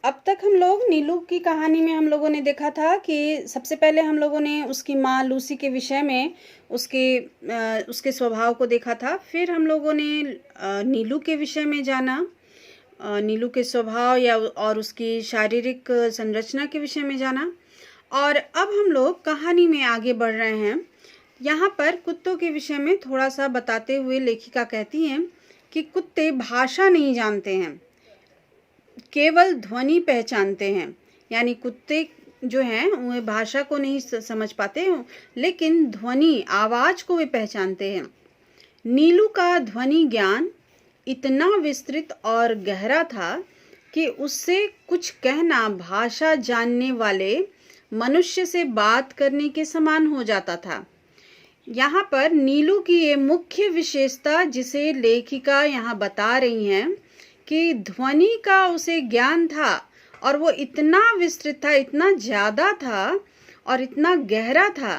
अब तक हम लोग नीलू की कहानी में हम लोगों ने देखा था कि सबसे पहले हम लोगों ने उसकी माँ लूसी के विषय में उसके स्वभाव को देखा था। फिर हम लोगों ने नीलू के विषय में जाना, नीलू के स्वभाव या और उसकी शारीरिक संरचना के विषय में जाना। और अब हम लोग कहानी में आगे बढ़ रहे हैं। यहाँ पर कुत्तों के विषय में थोड़ा सा बताते हुए लेखिका कहती हैं कि कुत्ते भाषा नहीं जानते हैं, केवल ध्वनि पहचानते हैं। यानी कुत्ते जो हैं वे भाषा को नहीं समझ पाते, लेकिन ध्वनि आवाज को वे पहचानते हैं। नीलू का ध्वनि ज्ञान इतना विस्तृत और गहरा था कि उससे कुछ कहना भाषा जानने वाले मनुष्य से बात करने के समान हो जाता था। यहाँ पर नीलू की ये मुख्य विशेषता जिसे लेखिका यहाँ बता रही हैं कि ध्वनि का उसे ज्ञान था, और वो इतना विस्तृत था, इतना ज़्यादा था और इतना गहरा था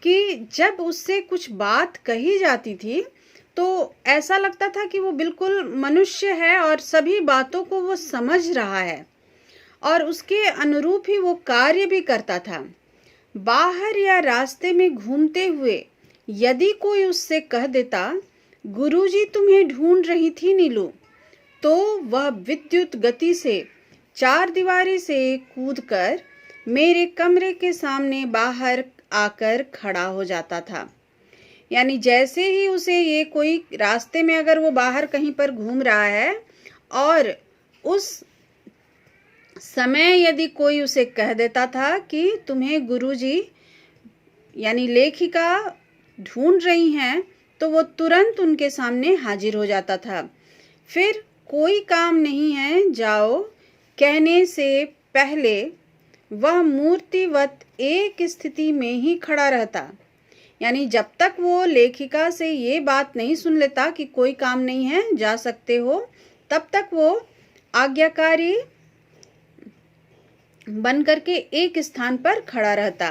कि जब उससे कुछ बात कही जाती थी तो ऐसा लगता था कि वो बिल्कुल मनुष्य है और सभी बातों को वो समझ रहा है और उसके अनुरूप ही वो कार्य भी करता था। बाहर या रास्ते में घूमते हुए यदि कोई उससे कह देता, गुरुजी तुम्हें ढूंढ रही थी नीलू, तो वह विद्युत गति से चारदीवारी से कूदकर मेरे कमरे के सामने बाहर आकर खड़ा हो जाता था। यानी जैसे ही उसे ये कोई रास्ते में अगर वो बाहर कहीं पर घूम रहा है और उस समय यदि कोई उसे कह देता था कि तुम्हें गुरुजी यानी लेखिका ढूंढ रही हैं, तो वो तुरंत उनके सामने हाजिर हो जाता था। फिर कोई काम नहीं है, जाओ कहने से पहले वह मूर्तिवत एक स्थिति में ही खड़ा रहता। यानी जब तक वो लेखिका से ये बात नहीं सुन लेता कि कोई काम नहीं है, जा सकते हो, तब तक वो आज्ञाकारी बन करके एक स्थान पर खड़ा रहता।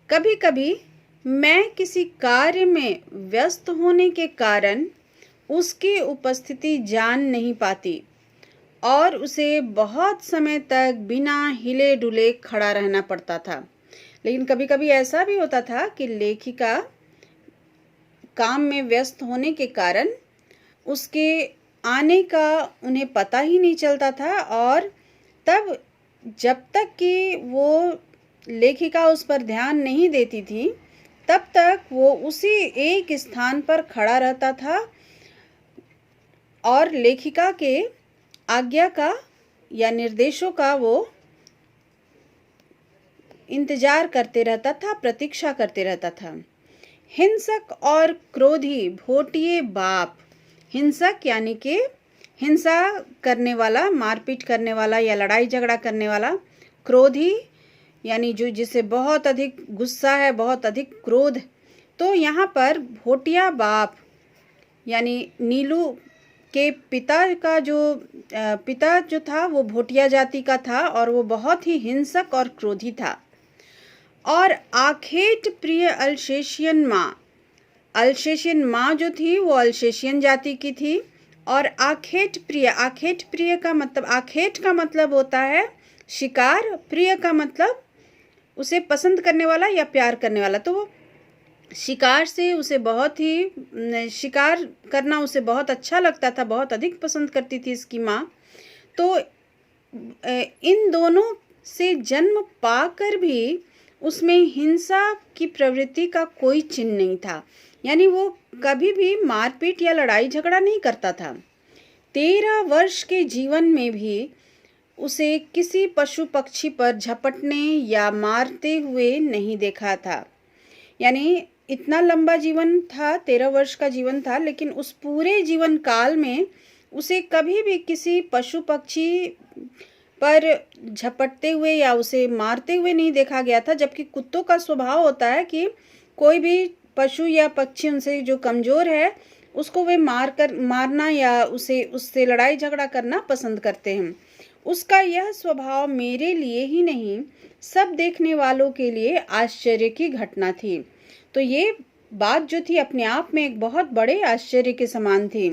कभी कभी मैं किसी कार्य में व्यस्त होने के कारण उसकी उपस्थिति जान नहीं पाती और उसे बहुत समय तक बिना हिले डुले खड़ा रहना पड़ता था। लेकिन कभी कभी ऐसा भी होता था कि लेखिका काम में व्यस्त होने के कारण उसके आने का उन्हें पता ही नहीं चलता था, और तब जब तक कि वो लेखिका उस पर ध्यान नहीं देती थी तब तक वो उसी एक स्थान पर खड़ा रहता था और लेखिका के आज्ञा का या निर्देशों का वो इंतजार करते रहता था, प्रतीक्षा करते रहता था। हिंसक और क्रोधी भोटिये बाप, हिंसक यानी कि हिंसा करने वाला, मारपीट करने वाला या लड़ाई झगड़ा करने वाला, क्रोधी यानी जो जिसे बहुत अधिक गुस्सा है, बहुत अधिक क्रोध। तो यहाँ पर भोटिया बाप यानी नीलू के पिता जो था वो भोटिया जाति का था और वो बहुत ही हिंसक और क्रोधी था। और आखेट प्रिय अल्सेशियन माँ जो थी वो अल्सेशियन जाति की थी। और आखेट प्रिय का मतलब, आखेट का मतलब होता है शिकार, प्रिय का मतलब उसे पसंद करने वाला या प्यार करने वाला। तो वो शिकार से उसे बहुत ही, शिकार करना उसे बहुत अच्छा लगता था, बहुत अधिक पसंद करती थी इसकी माँ। तो इन दोनों से जन्म पाकर भी उसमें हिंसा की प्रवृत्ति का कोई चिन्ह नहीं था। यानी वो कभी भी मारपीट या लड़ाई झगड़ा नहीं करता था। 13 वर्ष के जीवन में भी उसे किसी पशु पक्षी पर झपटने या मारते हुए नहीं देखा था। यानी इतना लंबा जीवन था, 13 वर्ष का जीवन था, लेकिन उस पूरे जीवन काल में उसे कभी भी किसी पशु पक्षी पर झपटते हुए या उसे मारते हुए नहीं देखा गया था। जबकि कुत्तों का स्वभाव होता है कि कोई भी पशु या पक्षी उनसे जो कमज़ोर है उसको वे मारना या उससे लड़ाई झगड़ा करना पसंद करते हैं। उसका यह स्वभाव मेरे लिए ही नहीं, सब देखने वालों के लिए आश्चर्य की घटना थी। तो ये बात जो थी अपने आप में एक बहुत बड़े आश्चर्य के समान थी।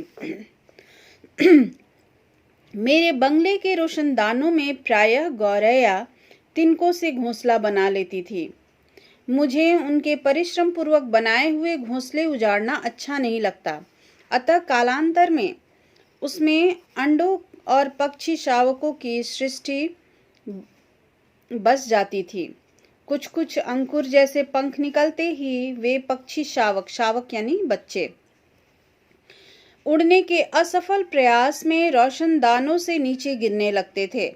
मेरे बंगले के रोशनदानों में प्रायः गौरैया तिनकों से घोंसला बना लेती थी। मुझे उनके परिश्रम पूर्वक बनाए हुए घोंसले उजाड़ना अच्छा नहीं लगता, अतः कालांतर में उसमें अंडों और पक्षी शावकों की सृष्टि बस जाती थी। कुछ कुछ अंकुर जैसे पंख निकलते ही वे पक्षी शावक, शावक यानी बच्चे, उड़ने के असफल प्रयास में रोशनदानों से नीचे गिरने लगते थे।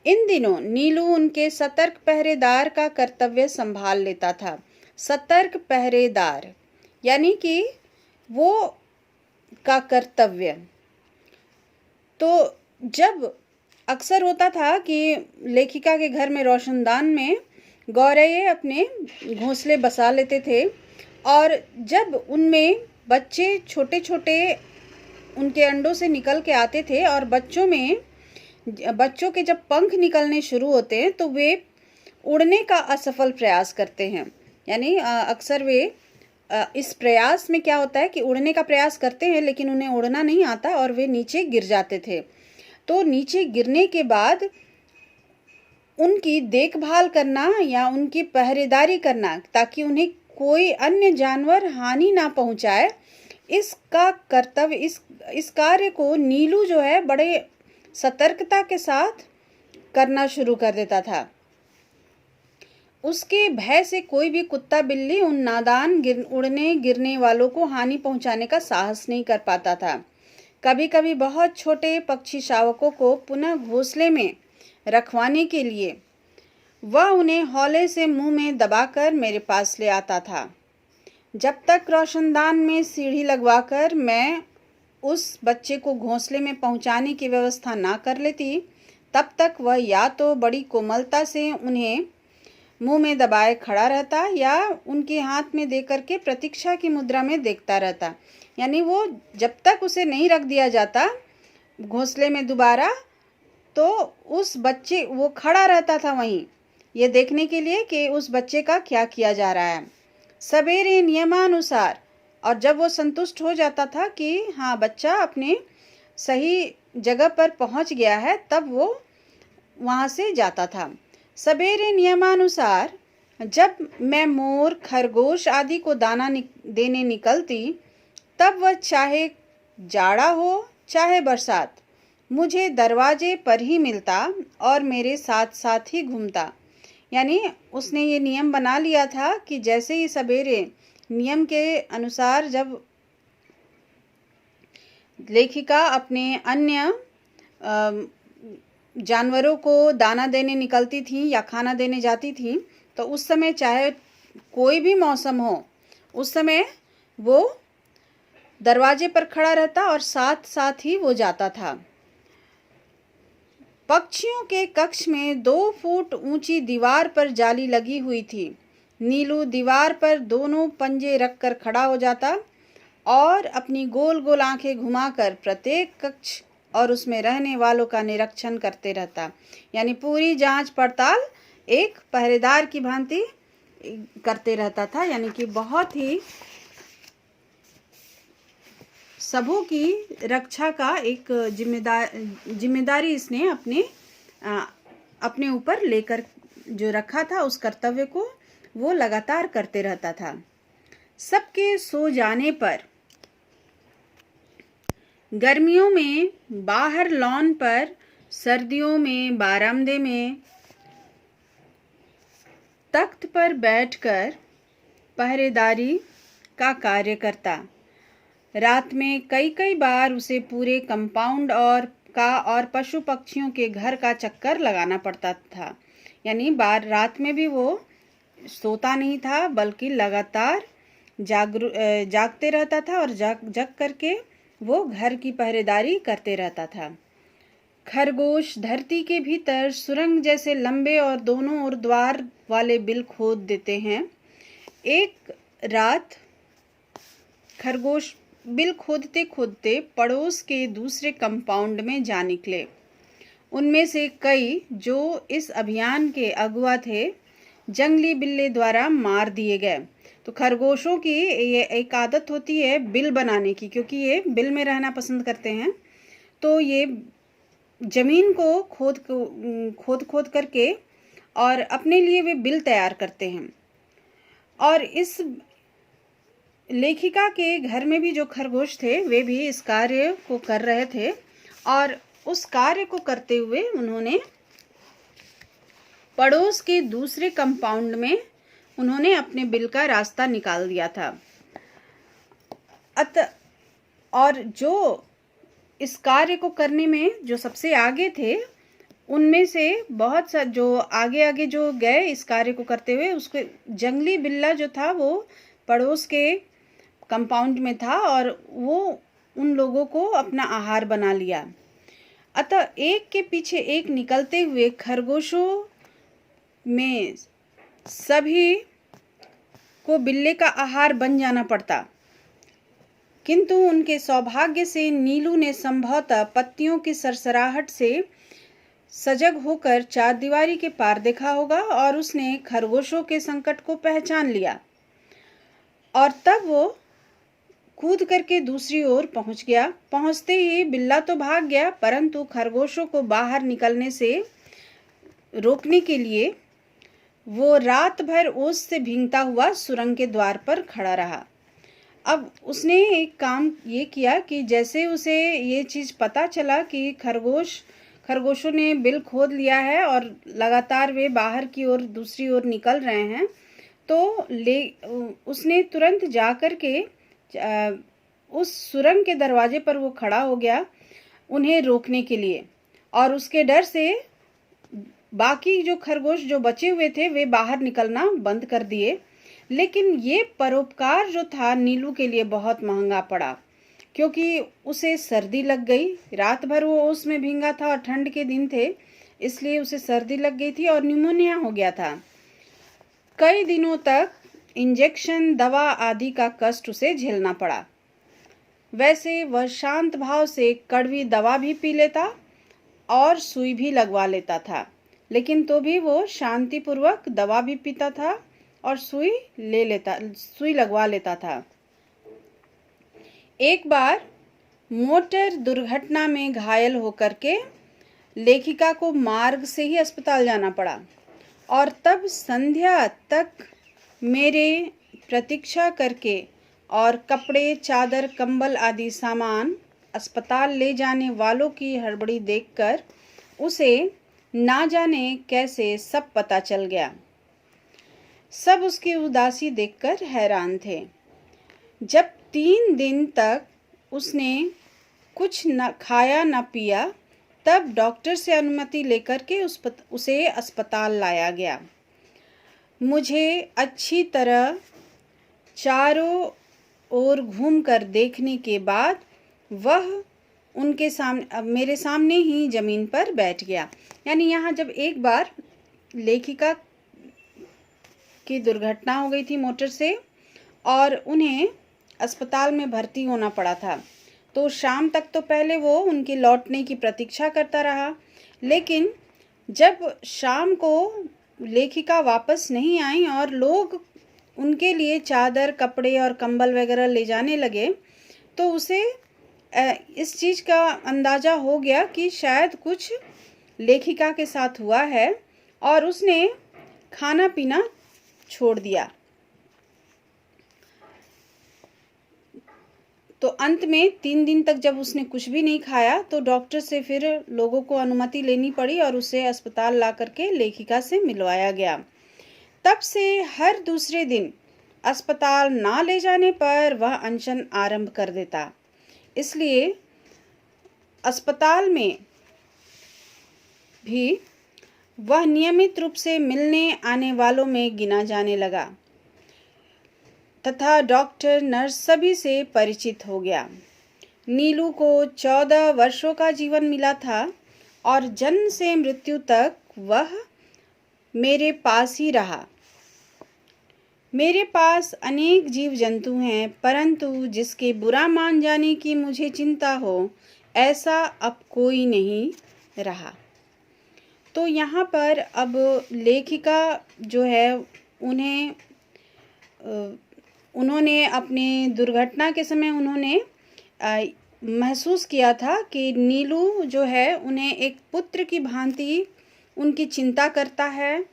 इन दिनों नीलू उनके सतर्क पहरेदार का कर्तव्य संभाल लेता था। सतर्क पहरेदार यानी कि वो का कर्तव्य। तो जब अक्सर होता था कि लेखिका के घर में रोशनदान में गौरैये अपने घोंसले बसा लेते थे, और जब उनमें बच्चे छोटे छोटे उनके अंडों से निकल के आते थे और बच्चों के जब पंख निकलने शुरू होते हैं तो वे उड़ने का असफल प्रयास करते हैं। यानी अक्सर वे इस प्रयास में क्या होता है कि उड़ने का प्रयास करते हैं लेकिन उन्हें उड़ना नहीं आता और वे नीचे गिर जाते थे। तो नीचे गिरने के बाद उनकी देखभाल करना या उनकी पहरेदारी करना ताकि उन्हें कोई अन्य जानवर हानि ना पहुंचाए, इसका कर्तव्य, इस कार्य को नीलू जो है बड़े सतर्कता के साथ करना शुरू कर देता था। उसके भय से कोई भी कुत्ता बिल्ली उन नादान गिरने वालों को हानि पहुंचाने का साहस नहीं कर पाता था। कभी कभी बहुत छोटे पक्षी शावकों को पुनः घोंसले में रखवाने के लिए वह उन्हें हौले से मुंह में दबाकर मेरे पास ले आता था। जब तक रोशनदान में सीढ़ी लगवाकर मैं उस बच्चे को घोंसले में पहुंचाने की व्यवस्था ना कर लेती, तब तक वह या तो बड़ी कोमलता से उन्हें मुंह में दबाए खड़ा रहता या उनके हाथ में देकर के प्रतीक्षा की मुद्रा में देखता रहता। यानी वो जब तक उसे नहीं रख दिया जाता घोंसले में दोबारा, तो उस बच्चे वो खड़ा रहता था वहीं, ये देखने के लिए कि उस बच्चे का क्या किया जा रहा है। सवेरे नियमानुसार, और जब वो संतुष्ट हो जाता था कि हाँ बच्चा अपने सही जगह पर पहुंच गया है, तब वो वहाँ से जाता था। सवेरे नियमानुसार जब मैं मोर, खरगोश आदि को दाना देने निकलती, तब वह चाहे जाड़ा हो चाहे बरसात मुझे दरवाजे पर ही मिलता और मेरे साथ साथ ही घूमता। यानी उसने ये नियम बना लिया था कि जैसे ही सवेरे नियम के अनुसार जब लेखिका अपने अन्य जानवरों को दाना देने निकलती थी या खाना देने जाती थी, तो उस समय चाहे कोई भी मौसम हो, उस समय वो दरवाजे पर खड़ा रहता और साथ साथ ही वो जाता था। पक्षियों के कक्ष में 2 फुट ऊंची दीवार पर जाली लगी हुई थी। नीलू दीवार पर दोनों पंजे रखकर खड़ा हो जाता और अपनी गोल गोल आंखें घुमाकर प्रत्येक कक्ष और उसमें रहने वालों का निरीक्षण करते रहता। यानी पूरी जांच पड़ताल एक पहरेदार की भांति करते रहता था। यानी कि बहुत ही सबों की रक्षा का एक जिम्मेदारी इसने अपने ऊपर लेकर जो रखा था, उस कर्तव्य को वो लगातार करते रहता था। सबके सो जाने पर गर्मियों में बाहर लॉन पर, सर्दियों में बारामदे में तख्त पर बैठकर पहरेदारी का कार्य करता। रात में कई कई बार उसे पूरे कंपाउंड और पशु पक्षियों के घर का चक्कर लगाना पड़ता था। यानी रात में भी वो सोता नहीं था, बल्कि लगातार जागते रहता था और जग करके वो घर की पहरेदारी करते रहता था। खरगोश धरती के भीतर सुरंग जैसे लंबे और दोनों ओर द्वार वाले बिल खोद देते हैं। एक रात खरगोश बिल खोदते खोदते पड़ोस के दूसरे कंपाउंड में जा निकले। उनमें से कई जो इस अभियान के अगुआ थे, जंगली बिल्ली द्वारा मार दिए गए। तो खरगोशों की ये एक आदत होती है बिल बनाने की, क्योंकि ये बिल में रहना पसंद करते हैं। तो ये ज़मीन को खोद खोद करके और अपने लिए वे बिल तैयार करते हैं। और इस लेखिका के घर में भी जो खरगोश थे वे भी इस कार्य को कर रहे थे, और उस कार्य को करते हुए उन्होंने पड़ोस के दूसरे कंपाउंड में उन्होंने अपने बिल का रास्ता निकाल दिया था। और जो इस कार्य को करने में जो सबसे आगे थे, उनमें से बहुत सा जो आगे आगे जो गए इस कार्य को करते हुए, उसको जंगली बिल्ला जो था वो पड़ोस के कंपाउंड में था और वो उन लोगों को अपना आहार बना लिया। अतः एक के पीछे एक निकलते हुए खरगोशों में सभी को बिल्ले का आहार बन जाना पड़ता, किंतु उनके सौभाग्य से नीलू ने संभवतः पत्तियों की सरसराहट से सजग होकर चारदीवारी के पार देखा होगा और उसने खरगोशों के संकट को पहचान लिया, और तब वो कूद करके दूसरी ओर पहुंच गया। पहुंचते ही बिल्ला तो भाग गया, परंतु खरगोशों को बाहर निकलने से रोकने के लिए वो रात भर ओस से भींगता हुआ सुरंग के द्वार पर खड़ा रहा। अब उसने एक काम ये किया कि जैसे उसे ये चीज़ पता चला कि खरगोशों ने बिल खोद लिया है और लगातार वे बाहर की ओर दूसरी ओर निकल रहे हैं, तो उसने तुरंत जा कर के उस सुरंग के दरवाजे पर वो खड़ा हो गया उन्हें रोकने के लिए, और उसके डर से बाकी जो खरगोश जो बचे हुए थे वे बाहर निकलना बंद कर दिए। लेकिन ये परोपकार जो था नीलू के लिए बहुत महंगा पड़ा, क्योंकि उसे सर्दी लग गई। रात भर वो उसमें भींगा था और ठंड के दिन थे, इसलिए उसे सर्दी लग गई थी और निमोनिया हो गया था। कई दिनों तक इंजेक्शन, दवा आदि का कष्ट उसे झेलना पड़ा। वैसे वह शांत भाव से कड़वी दवा भी पी लेता और सुई भी लगवा लेता था, लेकिन तो भी वो शांतिपूर्वक दवा भी पीता था और सुई लगवा लेता था। एक बार मोटर दुर्घटना में घायल होकर के लेखिका को मार्ग से ही अस्पताल जाना पड़ा, और तब संध्या तक मेरे प्रतीक्षा करके और कपड़े, चादर, कंबल आदि सामान अस्पताल ले जाने वालों की हड़बड़ी देखकर उसे ना जाने कैसे सब पता चल गया। सब उसकी उदासी देखकर हैरान थे। जब 3 दिन तक उसने कुछ न खाया न पिया, तब डॉक्टर से अनुमति लेकर के उसे अस्पताल लाया गया। मुझे अच्छी तरह चारों ओर घूमकर देखने के बाद वह मेरे सामने ही जमीन पर बैठ गया। यानी यहाँ जब एक बार लेखिका की दुर्घटना हो गई थी मोटर से और उन्हें अस्पताल में भर्ती होना पड़ा था, तो शाम तक तो पहले वो उनके लौटने की प्रतीक्षा करता रहा। लेकिन जब शाम को लेखिका वापस नहीं आई और लोग उनके लिए चादर, कपड़े और कंबल वगैरह ले जाने लगे, तो उसे इस चीज़ का अंदाज़ा हो गया कि शायद कुछ लेखिका के साथ हुआ है, और उसने खाना पीना छोड़ दिया। तो अंत में 3 दिन तक जब उसने कुछ भी नहीं खाया, तो डॉक्टर से फिर लोगों को अनुमति लेनी पड़ी और उसे अस्पताल ला करके लेखिका से मिलवाया गया। तब से हर दूसरे दिन अस्पताल ना ले जाने पर वह अनशन आरंभ कर देता। इसलिए अस्पताल में भी वह नियमित रूप से मिलने आने वालों में गिना जाने लगा तथा डॉक्टर, नर्स सभी से परिचित हो गया। नीलू को 14 वर्षों का जीवन मिला था और जन्म से मृत्यु तक वह मेरे पास ही रहा। मेरे पास अनेक जीव जंतु हैं, परंतु जिसके बुरा मान जाने की मुझे चिंता हो, ऐसा अब कोई नहीं रहा। तो यहाँ पर अब लेखिका जो है उन्होंने अपने दुर्घटना के समय उन्होंने महसूस किया था कि नीलू जो है उन्हें एक पुत्र की भांति उनकी चिंता करता है,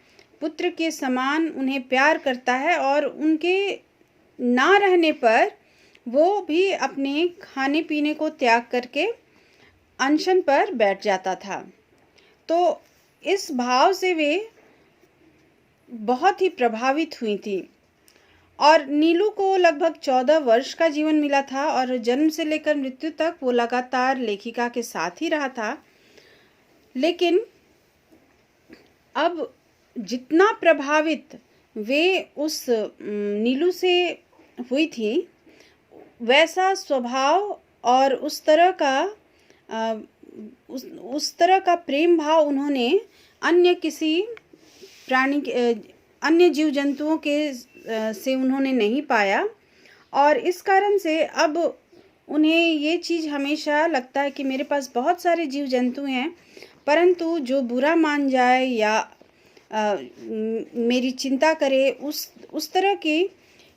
पुत्र के समान उन्हें प्यार करता है और उनके ना रहने पर वो भी अपने खाने पीने को त्याग करके अनशन पर बैठ जाता था। तो इस भाव से वे बहुत ही प्रभावित हुई थी और नीलू को लगभग 14 वर्ष का जीवन मिला था और जन्म से लेकर मृत्यु तक वो लगातार लेखिका के साथ ही रहा था। लेकिन अब जितना प्रभावित वे उस नीलू से हुई थी, वैसा स्वभाव और उस तरह का प्रेम भाव उन्होंने अन्य किसी प्राणी अन्य जीव जंतुओं के से उन्होंने नहीं पाया और इस कारण से अब उन्हें ये चीज़ हमेशा लगता है कि मेरे पास बहुत सारे जीव जंतु हैं, परंतु जो बुरा मान जाए या मेरी चिंता करे उस तरह की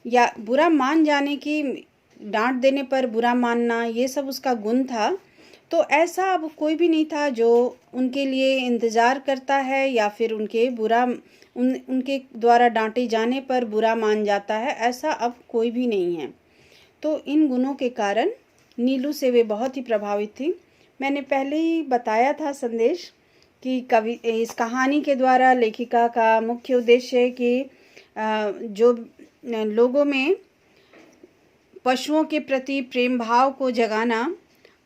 या बुरा मान जाने की, डांट देने पर बुरा मानना, ये सब उसका गुण था। तो ऐसा अब कोई भी नहीं था जो उनके लिए इंतज़ार करता है या फिर उनके द्वारा डांटे जाने पर बुरा मान जाता है, ऐसा अब कोई भी नहीं है। तो इन गुणों के कारण नीलू से वे बहुत ही प्रभावित थी। मैंने पहले ही बताया था संदेश कि इस कहानी के द्वारा लेखिका का मुख्य उद्देश्य है कि जो लोगों में पशुओं के प्रति प्रेम भाव को जगाना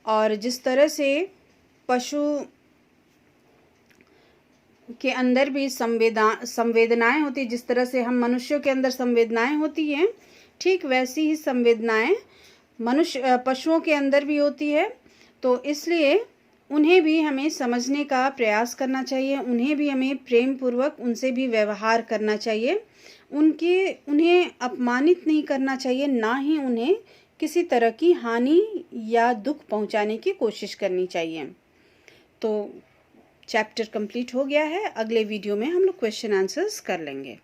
और जिस तरह से पशु के अंदर भी संवेदनाएं होती, जिस तरह से हम मनुष्यों के अंदर संवेदनाएं होती हैं, ठीक वैसी ही संवेदनाएं पशुओं के अंदर भी होती है। तो इसलिए उन्हें भी हमें समझने का प्रयास करना चाहिए, उन्हें भी हमें प्रेम पूर्वक उनसे भी व्यवहार करना चाहिए, उन्हें अपमानित नहीं करना चाहिए, ना ही उन्हें किसी तरह की हानि या दुख पहुंचाने की कोशिश करनी चाहिए। तो चैप्टर कंप्लीट हो गया है। अगले वीडियो में हम लोग क्वेश्चन आंसर्स कर लेंगे।